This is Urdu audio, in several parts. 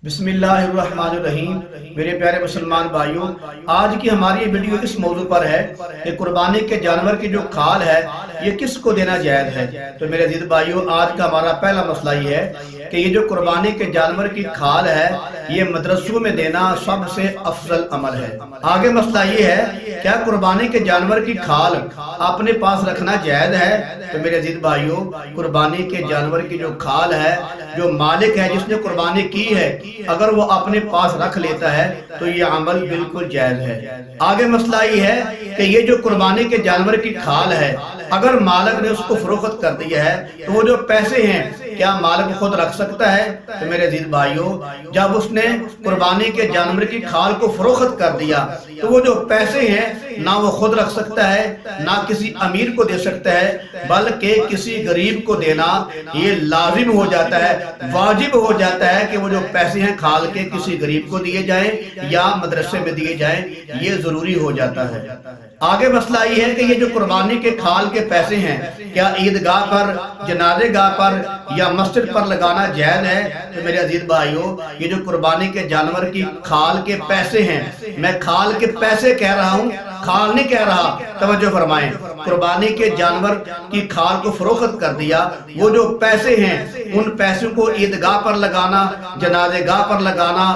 بسم اللہ الرحمن الرحیم۔ میرے پیارے مسلمان بھائیوں، آج کی ہماری یہ ویڈیو اس موضوع پر ہے کہ قربانی کے جانور کی جو کھال ہے یہ کس کو دینا جائز ہے۔ تو میرے عزیز بھائیوں، آج کا ہمارا پہلا مسئلہ یہ ہے کہ یہ جو قربانی کے جانور کی کھال ہے یہ مدرسوں میں دینا سب سے افضل عمل ہے۔ آگے مسئلہ یہ ہے کیا قربانی کے جانور کی کھال اپنے پاس رکھنا جائز ہے۔ تو میرے عزیز بھائیوں، قربانی کے جانور کی جو کھال ہے، جو مالک ہے جس نے قربانی کی ہے، اگر وہ اپنے پاس رکھ لیتا ہے تو یہ عمل بالکل جائز ہے۔ آگے مسئلہ یہ ہے کہ یہ جو قربانی کے جانور کی کھال ہے، اگر مالک نے اس کو فروخت کر دیا ہے تو وہ جو پیسے ہیں کیا مالک خود رکھ سکتا ہے؟ تو میرے عزیز بھائیوں، جب اس نے قربانی کے جانور کی کھال کو فروخت کر دیا تو وہ جو پیسے ہیں نہ وہ خود رکھ سکتا ہے، نہ کسی امیر کو دے سکتا ہے، بلکہ کسی غریب کو دینا یہ لازم ہو جاتا ہے، واجب ہو جاتا ہے کہ وہ جو پیسے ہیں کھال کے کسی غریب کو دیے جائیں یا مدرسے میں دیے جائیں، یہ ضروری ہو جاتا ہے۔ آگے مسئلہ یہ ہے کہ یہ جو قربانی کے کھال کے پیسے ہیں کیا عیدگاہ پر، جنازے گاہ پر یا مسجد پر لگانا جائز ہے؟ تو میرے عزیز بھائیوں، یہ جو قربانی کے جانور کی کھال کے پیسے ہیں، میں کھال کے پیسے کہہ رہا ہوں، کھال نہیں کہہ رہا، توجہ فرمائیں۔ قربانی کے جانور کی کھال کو فروخت کر دیا، وہ جو پیسے ہیں ان پیسوں کو عیدگاہ پر لگانا، جنازے گاہ پر لگانا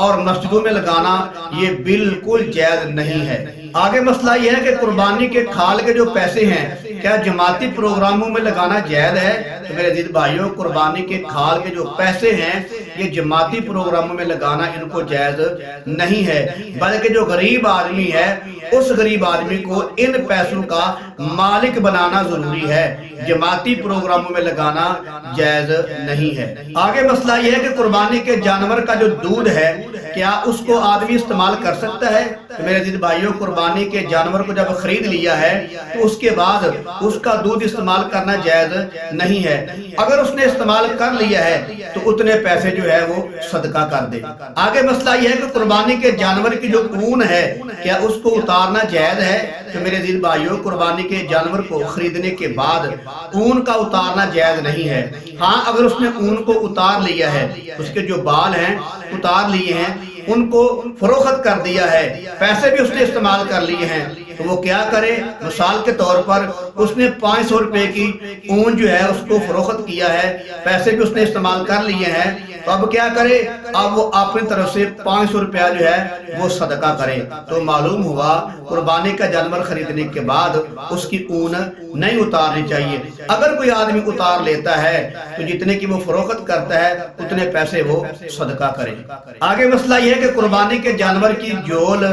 اور مسجدوں میں لگانا یہ بالکل جائز نہیں ہے۔ آگے مسئلہ یہ ہے کہ قربانی کے کھال کے جو پیسے ہیں کیا جماعتی پروگراموں میں لگانا جائز ہے؟ تو میرے عزیز بھائیوں، قربانی کے کھال کے جو پیسے ہیں یہ جماعتی پروگراموں میں لگانا ان کو جائز نہیں ہے، بلکہ جو غریب آدمی ہے اس غریب آدمی کو ان پیسوں کا مالک بنانا ضروری ہے، جماعتی پروگراموں میں لگانا جائز نہیں ہے۔ آگے مسئلہ یہ ہے کہ قربانی کے جانور کا جو دودھ ہے کیا اس کو آدمی استعمال کر سکتا ہے؟ تو میرے عزیز بھائیوں، قربانی کے جانور کو جب خرید لیا ہے تو اس کے بعد اس کا دودھ استعمال کرنا جائز نہیں ہے۔ اگر اس نے استعمال کر لیا ہے تو اتنے پیسے جو ہے وہ صدقہ کر دے۔ آگے مسئلہ یہ ہے کہ قربانی کے جانور کی جو اون ہے کیا اس کو اتارنا جائز ہے؟ تو میرے عزیز بھائیوں، قربانی کے جانور کو خریدنے کے بعد اون کا اتارنا جائز نہیں ہے۔ ہاں، اگر اس نے اون کو اتار لیا ہے، اس کے جو بال ہیں اتار لیے ہیں، ان کو فروخت کر دیا ہے، پیسے بھی اس نے استعمال کر لیے ہیں، تو وہ کیا کرے؟ مثال کے طور پر اس نے 500 روپے کی اون جو ہے اس کو فروخت کیا ہے، پیسے بھی اس نے استعمال کر لیے ہیں، تو اب کیا کرے؟ اب وہ اپنی طرف سے 500 روپیہ جو ہے وہ صدقہ کرے۔ تو معلوم ہوا قربانی کا جانور خریدنے کے بعد اس کی اون نہیں اتارنی چاہیے۔ اگر کوئی آدمی اتار لیتا ہے تو جتنے کی وہ فروخت کرتا ہے اتنے پیسے وہ صدقہ کرے۔ آگے مسئلہ یہ ہے کہ قربانی کے جانور کی جول،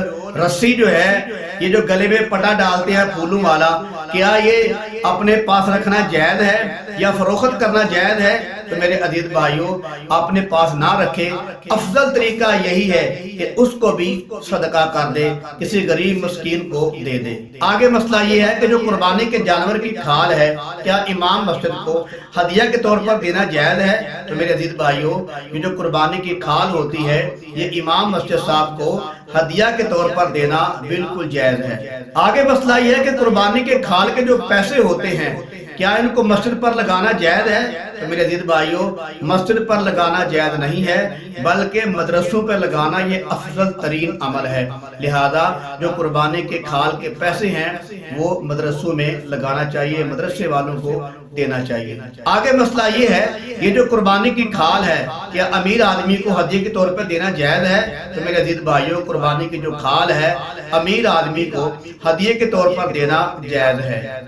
رسی جو ہے، یہ جو گلے میں پٹا ڈالتے ہیں پھولوں والا، کیا یہ اپنے پاس رکھنا جائز ہے یا فروخت کرنا جائز ہے؟ تو میرے عزیز بھائیوں، اپنے پاس نہ رکھے، افضل طریقہ یہی ہے کہ اس کو بھی صدقہ کر دے، کسی غریب مسکین کو دے دے۔ آگے مسئلہ یہ ہے کہ جو قربانی کے جانور کی کھال ہے کیا امام مسجد کو ہدیہ کے طور پر دینا جائز ہے؟ تو میرے عزیز بھائیوں، یہ جو قربانی کی کھال ہوتی ہے یہ امام مسجد صاحب کو ہدیہ کے طور پر دینا بالکل جائز ہے۔ آگے مسئلہ یہ ہے کہ قربانی کے کھال کے جو پیسے ہوتے ہیں کیا ان کو مسجد پر لگانا جائز ہے؟ تو میرے عزیز بھائیوں، مسجد پر لگانا جائز نہیں ہے، بلکہ مدرسوں پر لگانا یہ افضل ترین عمل ہے۔ لہذا جو قربانی کے کھال کے پیسے ہیں وہ مدرسوں میں لگانا چاہیے، مدرسے والوں کو دینا چاہیے۔ آگے مسئلہ یہ ہے یہ جو قربانی کی کھال ہے کیا امیر آدمی کو ہدیے کے طور پر دینا جائز ہے؟ تو میرے عزیز بھائیوں، قربانی کی جو کھال ہے امیر آدمی کو ہدیے کے طور پر دینا جائز ہے۔